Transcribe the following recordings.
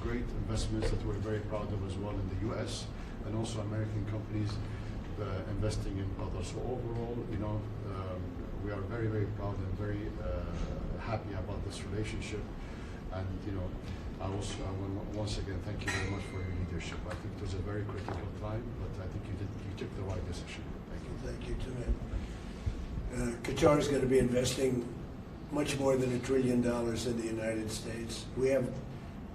great investments that we're very proud of as well in the U.S. and also American companies investing in Qatar. So overall, you know, we are very, very proud and very happy about this relationship. And you know, I want once again thank you very much for your leadership. I think it was a very critical time, but I think you took the right decision. Thank you. Thank you, Tamim. Qatar is going to be investing much more than $1 trillion in the United States. We have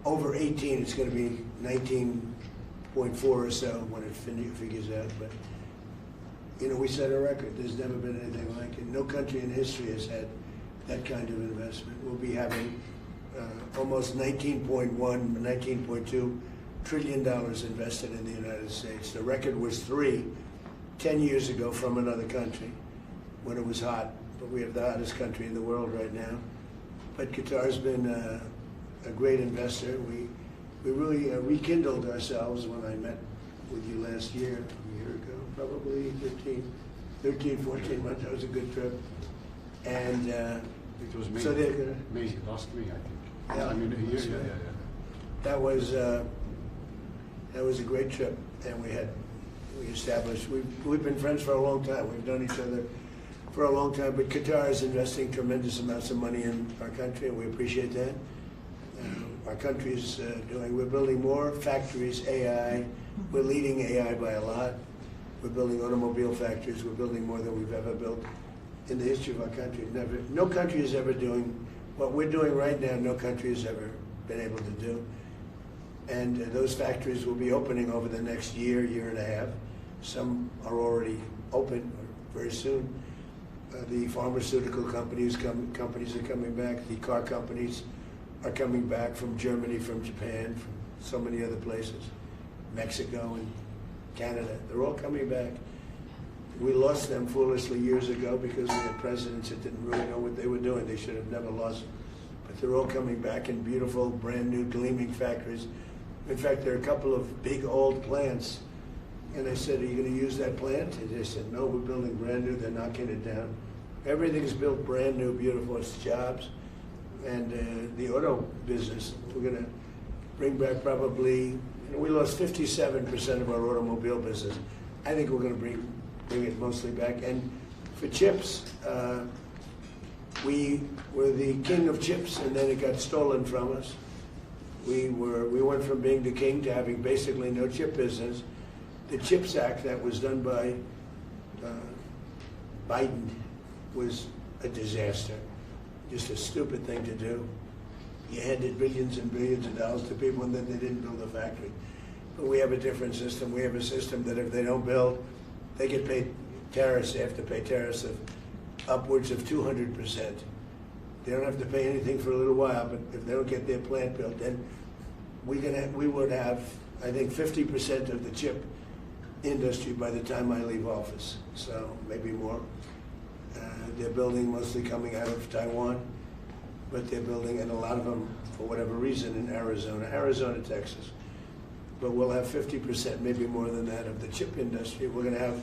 over 18. It's going to be 19.4 or so when it figures out. But you know, we set a record. There's never been anything like it. No country in history has had that kind of investment. We'll be having almost $19.2 trillion invested in the United States. The record was 10 years ago from another country when it was hot, but we have the hottest country in the world right now. But Qatar's been a great investor. We really rekindled ourselves when I met with you last year, a year ago, probably 13, 14 months. That was a good trip. And it was May. So May last May, I think. Yeah, I mean, a year. Yeah. That was a great trip, and we established. We've been friends for a long time. We've known each other for a long time. But Qatar is investing tremendous amounts of money in our country, and we appreciate that. Our country is we're building more factories, AI. We're leading AI by a lot. We're building automobile factories. We're building more than we've ever built in the history of our country. No country is ever doing what we're doing right now. No country has ever been able to do. And those factories will be opening over the next year and a half. Some are already open very soon. The pharmaceutical companies are coming back. The car companies are coming back from Germany, from Japan, from so many other places. Mexico and Canada, they're all coming back. We lost them foolishly years ago because we had presidents that didn't really know what they were doing. They should have never lost them. But they're all coming back in beautiful, brand new, gleaming factories. In fact, there are a couple of big old plants. And I said, are you going to use that plant? And they said, no, we're building brand new. They're knocking it down. Everything's built brand new, beautiful. It's jobs. And the auto business, we're going to bring back probably, we lost 57% of our automobile business. I think we're going to bring it mostly back. And for chips, we were the king of chips, and then it got stolen from us. We went from being the king to having basically no chip business. The CHIPS Act that was done by Biden was a disaster, just a stupid thing to do. You handed billions and billions of dollars to people, and then they didn't build a factory. But we have a different system. We have a system that if they don't build, they get paid tariffs. They have to pay tariffs of upwards of 200%. They don't have to pay anything for a little while, but if they don't get their plant built, then we would have, I think, 50% of the chip industry by the time I leave office, so maybe more. They're building mostly coming out of Taiwan, but they're building, and a lot of them, for whatever reason, in Arizona, Texas. But we'll have 50%, maybe more than that, of the chip industry. We're going to have,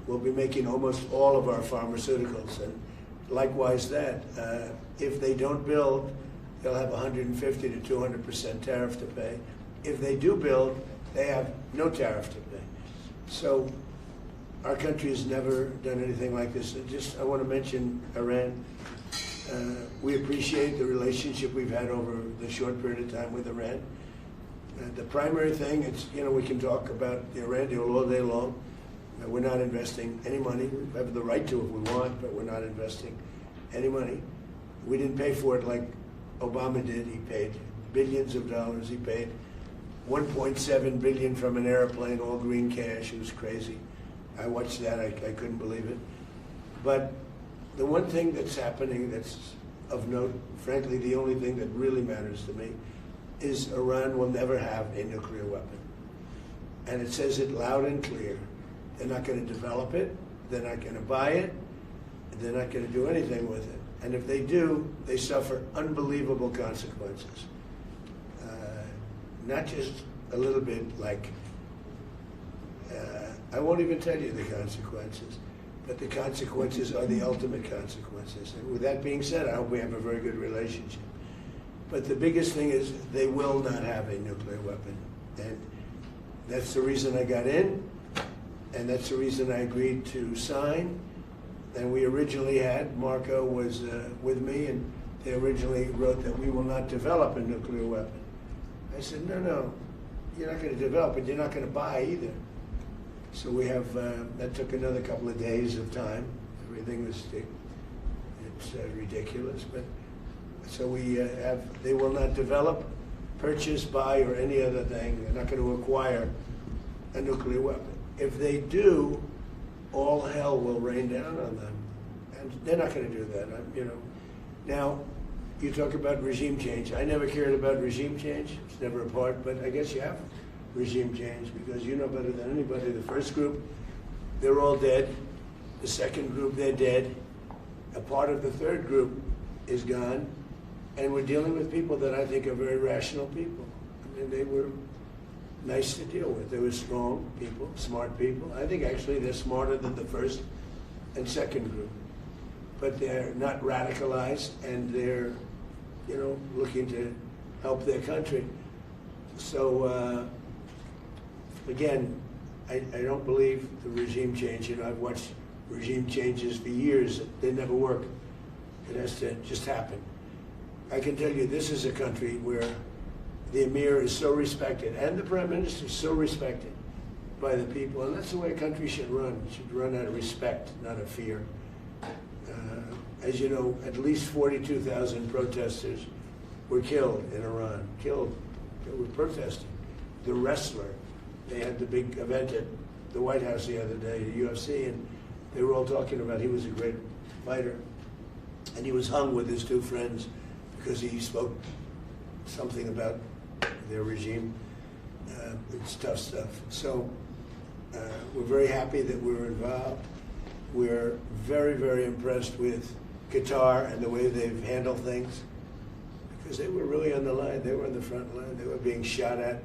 we'll be making almost all of our pharmaceuticals, and likewise that. If they don't build, they'll have 150 to 200% tariff to pay. If they do build, they have no tariff to pay. So our country has never done anything like this. I want to mention Iran. We appreciate the relationship we've had over the short period of time with Iran. The primary thing, we can talk about the Iran deal all day long. We're not investing any money. We have the right to if we want, but we're not investing any money. We didn't pay for it like Obama did. He paid billions of dollars. He paid $1.7 billion from an airplane, all green cash. It was crazy. I watched that. I couldn't believe it. But the one thing that's happening that's of note, frankly, the only thing that really matters to me, is Iran will never have a nuclear weapon. And it says it loud and clear. They're not going to develop it. They're not going to buy it. They're not going to do anything with it. And if they do, they suffer unbelievable consequences. Not just a little bit like, I won't even tell you the consequences, but the consequences are the ultimate consequences. And with that being said, I hope we have a very good relationship. But the biggest thing is they will not have a nuclear weapon. And that's the reason I got in, and that's the reason I agreed to sign. And we originally had, Marco was with me, and they originally wrote that we will not develop a nuclear weapon. I said, no, you're not going to develop it, you're not going to buy either. So we have, that took another couple of days of time. Everything was, it's ridiculous, but so we have, they will not develop, purchase, buy, or any other thing. They're not going to acquire a nuclear weapon. If they do, all hell will rain down on them. And they're not going to do that, you know. Now, you talk about regime change. I never cared about regime change. It's never a part, but I guess you have regime change because you know better than anybody. The first group, they're all dead. The second group, they're dead. A part of the third group is gone. And we're dealing with people that I think are very rational people. I mean, they were nice to deal with. They were strong people, smart people. I think actually they're smarter than the first and second group. But they're not radicalized, and they're, you know, looking to help their country. So, again, I don't believe the regime change. You know, I've watched regime changes for years. They never work. It has to just happen. I can tell you this is a country where the EMIR is so respected, and the Prime Minister is so respected by the people, and that's the way a country should run. It should run out of respect, not of fear. As you know, at least 42,000 protesters were killed in Iran. Killed. They were protesting. The wrestler, they had the big event at the White House the other day, the UFC, and they were all talking about he was a great fighter. And he was hung with his two friends because he spoke something about their regime. It's tough stuff. So we're very happy that we're involved. We're very, very impressed with Qatar and the way they've handled things, because they were really on the line. They were on the front line. They were being shot at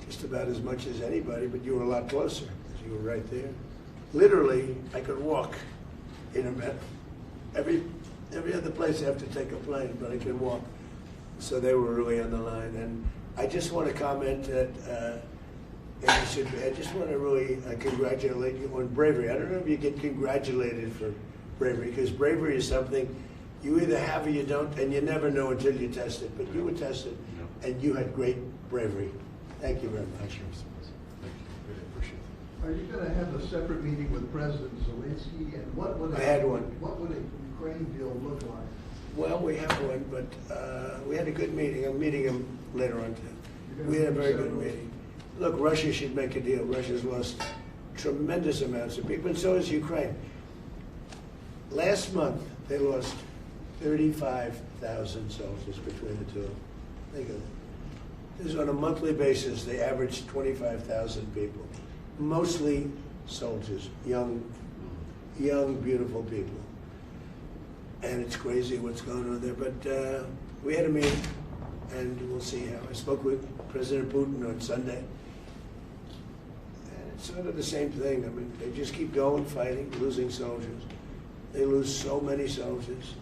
just about as much as anybody, but you were a lot closer because you were right there. Literally, I could walk in a minute. Every other place I have to take a plane, but I can walk. So they were really on the line. And I just want to comment that I just want to really congratulate you on bravery. I don't know if you get congratulated for bravery, because bravery is something you either have or you don't, and you never know until you test it. But you were tested, and you had great bravery. Thank you very much. Thank you, Mr. President. Thank you. Really appreciate it. Are you going to have a separate meeting with President Zelensky, and what would I had one. What would a Ukraine deal look like? Well, we have one, but we had a good meeting. I'm meeting him later on today. We had a very good meeting. Look, Russia should make a deal. Russia's lost tremendous amounts of people, and so has Ukraine. Last month, they lost 35,000 soldiers between the two of them. Think of it. This is on a monthly basis. They average 25,000 people, mostly soldiers, young, beautiful people. And it's crazy what's going on there. But we had a meeting, and we'll see how. I spoke with President Putin on Sunday. And it's sort of the same thing. I mean, they just keep going, fighting, losing soldiers. They lose so many soldiers.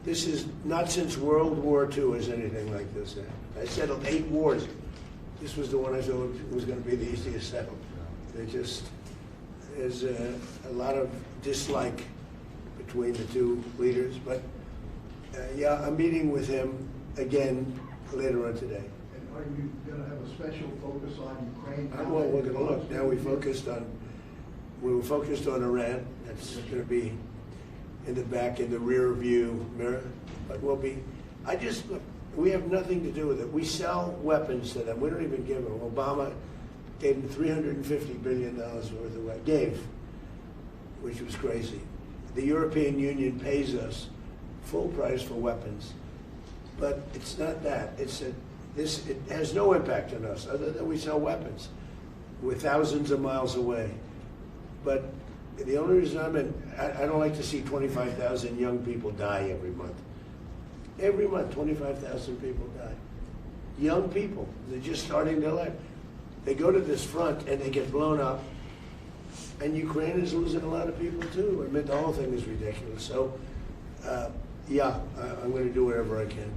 This is not since World War II has anything like this happened. I settled 8 wars. This was the one I thought was going to be the easiest settled. There's a lot of dislike between the two leaders, but yeah, I'm meeting with him again later on today. And are you going to have a special focus on Ukraine? Well, we're going to look. Now we were focused on Iran. That's going to be in the back, in the rear view mirror. But look, we have nothing to do with it. We sell weapons to them. We don't even give them. Obama gave them $350 billion worth of weapons. Which was crazy. The European Union pays us full price for weapons. But it's not that. It has no impact on us other than we sell weapons. We're thousands of miles away. But the only reason I don't like to see 25,000 young people die every month. Every month, 25,000 people die. Young people, they're just starting their life. They go to this front and they get blown up. And Ukraine is losing a lot of people too. I mean, the whole thing is ridiculous. So, yeah, I'm going to do whatever I can.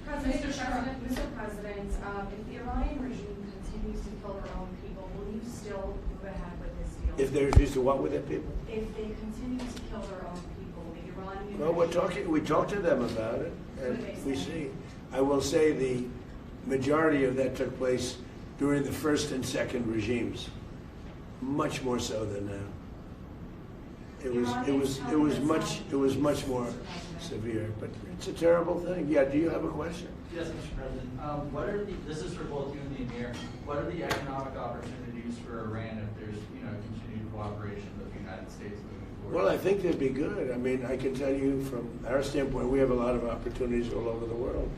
Mr. President, if the Iranian regime continues to kill their own people, will you still move ahead with this deal? If they refuse to what with their people? If they continue to kill their own people, the Iranian Well, we talked to them about it, and we see. I will say the majority of that took place during the first and second regimes, much more so than now. It was much more severe, but it's a terrible thing. Yeah, do you have a question? Yes, Mr. President. This is for both you and the EMIR. What are the economic opportunities for Iran if there's, continued cooperation with the United States moving forward? Well, I think they'd be good. I mean, I can tell you from our standpoint, we have a lot of opportunities all over the world.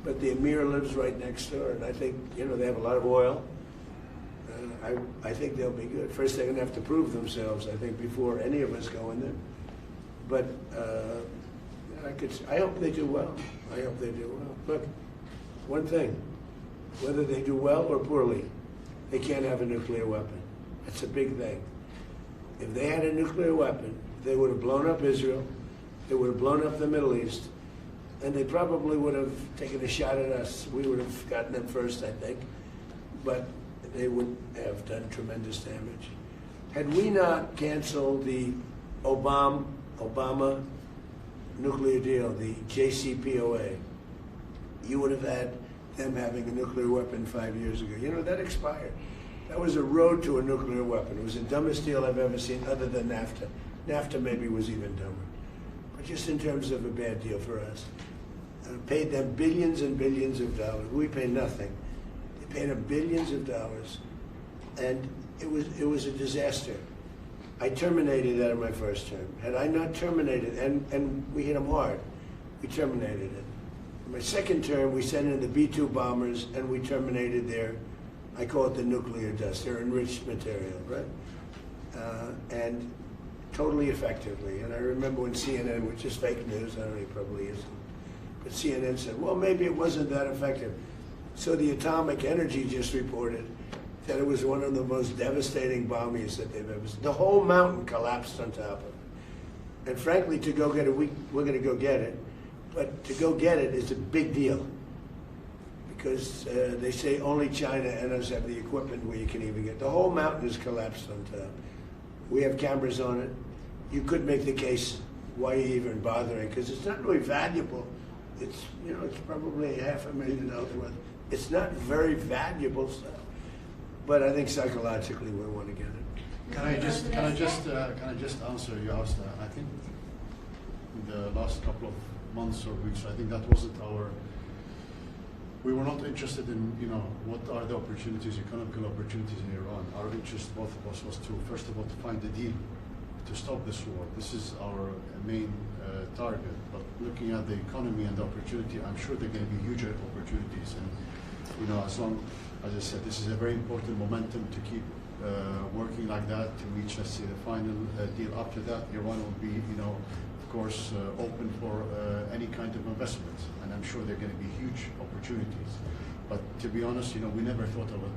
But the EMIR lives right next door, and I think, they have a lot of oil. I think they'll be good. First, they're going to have to prove themselves, I think, before any of us go in there. But I hope they do well. I hope they do well. Look, one thing, whether they do well or poorly, they can't have a nuclear weapon. That's a big thing. If they had a nuclear weapon, they would have blown up Israel, they would have blown up the Middle East, and they probably would have taken a shot at us. We would have gotten them first, I think. But they would have done tremendous damage. Had we not canceled the Obama nuclear deal, the JCPOA, you would have had them having a nuclear weapon 5 years ago. That expired. That was a road to a nuclear weapon. It was the dumbest deal I've ever seen other than NAFTA. NAFTA maybe was even dumber. But just in terms of a bad deal for us. Paid them billions and billions of dollars. We pay nothing. They paid them billions of dollars. And it was a disaster. I terminated that in my first term. Had I not terminated, and we hit them hard, we terminated it. In my second term, we sent in the B-2 bombers, and we terminated their, I call it the nuclear dust, their enriched material, right? And totally effectively. And I remember when CNN, which is fake news, I don't know, it probably isn't, but CNN said, well, maybe it wasn't that effective. So the Atomic Energy just reported that it was one of the most devastating bombings that they've ever seen. The whole mountain collapsed on top of it. And frankly, to go get it, we're going to go get it. But to go get it is a big deal. Because they say only China and us have the equipment where you can even get. The whole mountain is collapsed on top. We have cameras on it. You could make the case, why are you even bothering? Because it's not really valuable. It's, it's probably $500,000 worth. It's not very valuable stuff. But I think psychologically we want to get it. Can I just answer you asked? I think in the last couple of months or weeks, I think that wasn't we were not interested in, what are the opportunities, economical opportunities in Iran. Our interest, both of us, was to, first of all, to find a deal to stop this war. This is our main target. But looking at the economy and the opportunity, I'm sure there are going to be huge opportunities. And, as long, as I said, this is a very important momentum to keep working like that to reach, let's say, the final deal. After that, Iran will be, of course, open for any kind of investments, and I'm sure there are going to be huge opportunities. But to be honest, we never thought of it.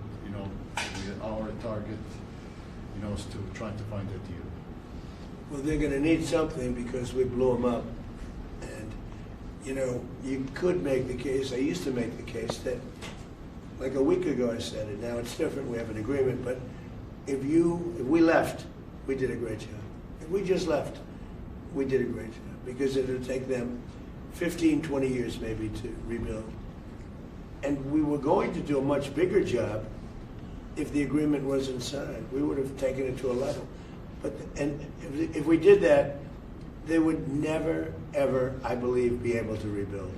Our target, is to try to find a deal. Well, they're going to need something because we blew them up, and you could make the case. I used to make the case that. Like a week ago I said it, now it's different, we have an agreement, but if we left, we did a great job. If we just left, we did a great job, because it would take them 15, 20 years maybe to rebuild. And we were going to do a much bigger job if the agreement wasn't signed. We would have taken it to a level. And if we did that, they would never, ever, I believe, be able to rebuild.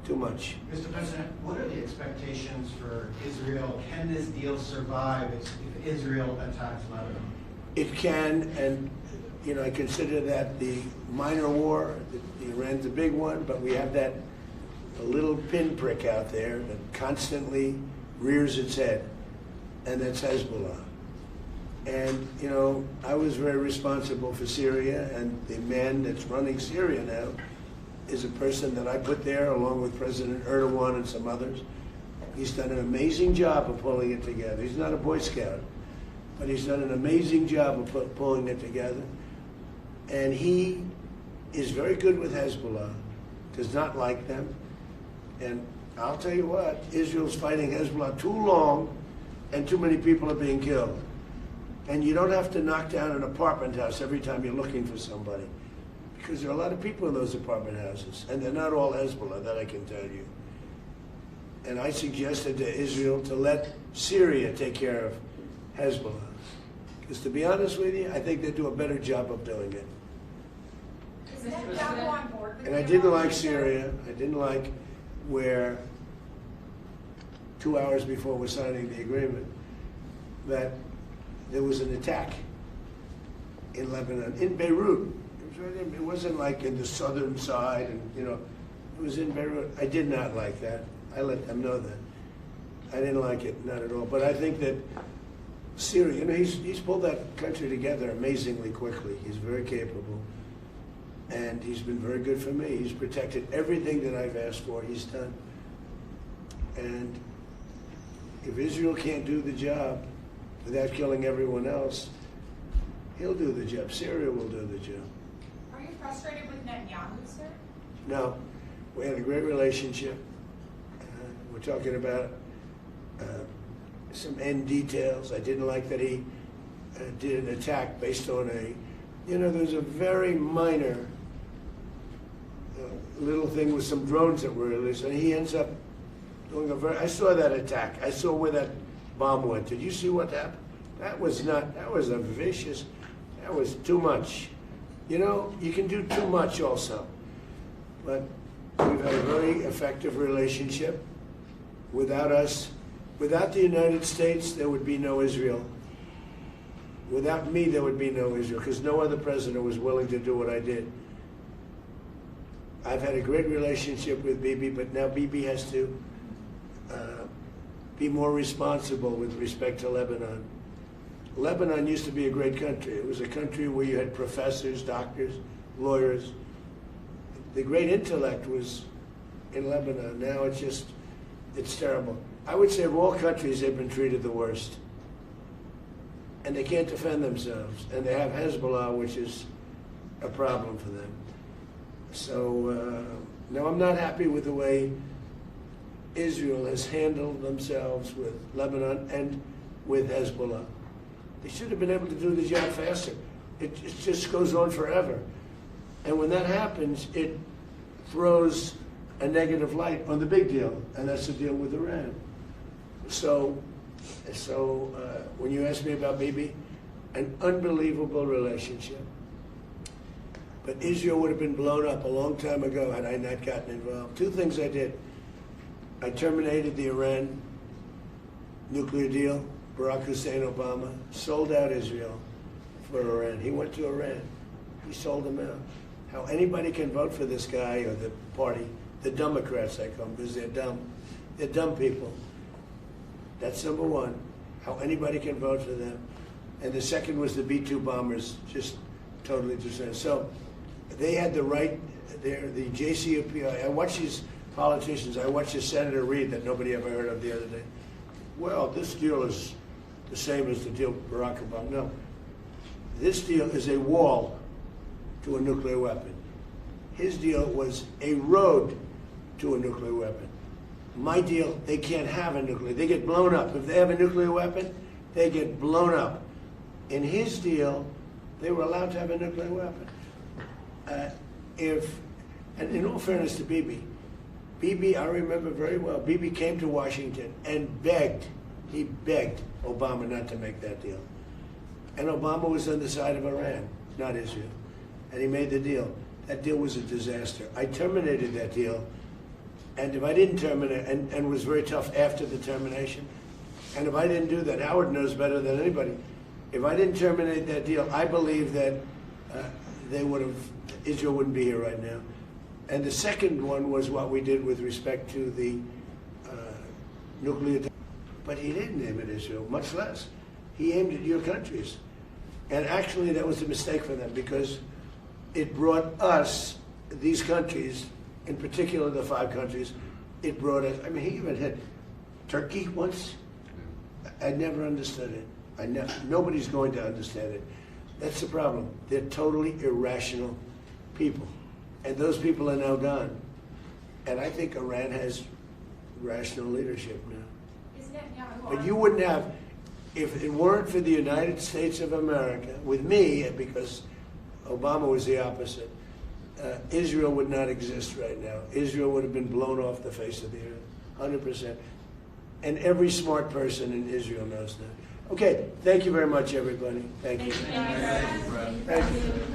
Too much. Mr. President, what are the expectations for Israel? Can this deal survive if Israel attacks Lebanon? It can, and I consider that the minor war. Iran's a big one, but we have that little pinprick out there that constantly rears its head, and that's Hezbollah. And I was very responsible for Syria, and the man that's running Syria now is a person that I put there along with President Erdogan and some others. He's done an amazing job of pulling it together. He's not a Boy Scout, but he's done an amazing job of pulling it together. And he is very good with Hezbollah, does not like them, And I'll tell you what, Israel's fighting Hezbollah too long, and too many people are being killed. And you don't have to knock down an apartment house every time you're looking for somebody, because there are a lot of people in those apartment houses, and they're not all Hezbollah, that I can tell you. And I suggested to Israel to let Syria take care of Hezbollah. Because to be honest with you, I think they do a better job of doing it. Is Netanyahu on board with And I the didn't Iranian like Syria. I didn't like where 2 hours before we're signing the agreement that there was an attack in Lebanon, in Beirut. It wasn't like in the southern side, and it was in Beirut. I did not like that. I let them know that. I didn't like it, not at all. But I think that Syria, he's pulled that country together amazingly quickly. He's very capable. And he's been very good for me. He's protected everything that I've asked for, he's done. And if Israel can't do the job without killing everyone else, he'll do the job. Syria will do the job. Are you frustrated with Netanyahu, sir? No, we had a great relationship. We're talking about some end details. I didn't like that he did an attack based on there's a very minor little thing with some drones that were released, and he ends up doing I saw that attack. I saw where that bomb went. Did you see what happened? That was a vicious, that was too much. You can do too much also. But we've had a very effective relationship. Without the United States, there would be no Israel. Without me, there would be no Israel, because no other president was willing to do what I did. I've had a great relationship with Bibi, but now Bibi has to be more responsible with respect to Lebanon. Lebanon used to be a great country. It was a country where you had professors, doctors, lawyers. The great intellect was in Lebanon. Now it's terrible. I would say of all countries, they've been treated the worst. And they can't defend themselves. And they have Hezbollah, which is a problem for them. So, no, I'm not happy with the way Israel has handled themselves with Lebanon and with Hezbollah. They should have been able to do the job faster. It just goes on forever. And when that happens, it throws a negative light on the big deal, and that's the deal with Iran. So when you ask me about Bibi, an unbelievable relationship. But Israel would have been blown up a long time ago had I not gotten involved. Two things I did. I terminated the Iran nuclear deal. Barack Hussein Obama sold out Israel for Iran. He went to Iran. He sold them out. How anybody can vote for this guy or the party, the Democrats I call them, because they're dumb. They're dumb people. That's number one. How anybody can vote for them. And the second was the B-2 bombers, just totally destroyed. So they had the right, the JCPOA. I watch these politicians. I watched a Senator Reid that nobody ever heard of the other day. Well, this deal is the same as the deal with Barack Obama. No. This deal is a wall to a nuclear weapon. His deal was a road to a nuclear weapon. My deal, they can't have a nuclear. They get blown up. If they have a nuclear weapon, they get blown up. In his deal, they were allowed to have a nuclear weapon. And in all fairness to Bibi, I remember very well, Bibi came to Washington and he begged Obama not to make that deal. And Obama was on the side of Iran, not Israel. And he made the deal. That deal was a disaster. I terminated that deal. And if I didn't terminate, and was very tough after the termination, and if I didn't do that, Howard knows better than anybody. If I didn't terminate that deal, I believe that Israel wouldn't be here right now. And the second one was what we did with respect to the nuclear. But he didn't aim at Israel, much less. He aimed at your countries. And actually, that was a mistake for them, because it brought us, these countries, in particular the 5 countries, it brought us, I mean, he even had Turkey once. I never understood it. Nobody's going to understand it. That's the problem. They're totally irrational people. And those people are now gone. And I think Iran has rational leadership now. Isn't it? Yeah. But you wouldn't have, if it weren't for the United States of America, with me, because Obama was the opposite, Israel would not exist right now. Israel would have been blown off the face of the earth, 100%. And every smart person in Israel knows that. Okay, thank you very much, everybody. Thank you. Thank you. Thank you.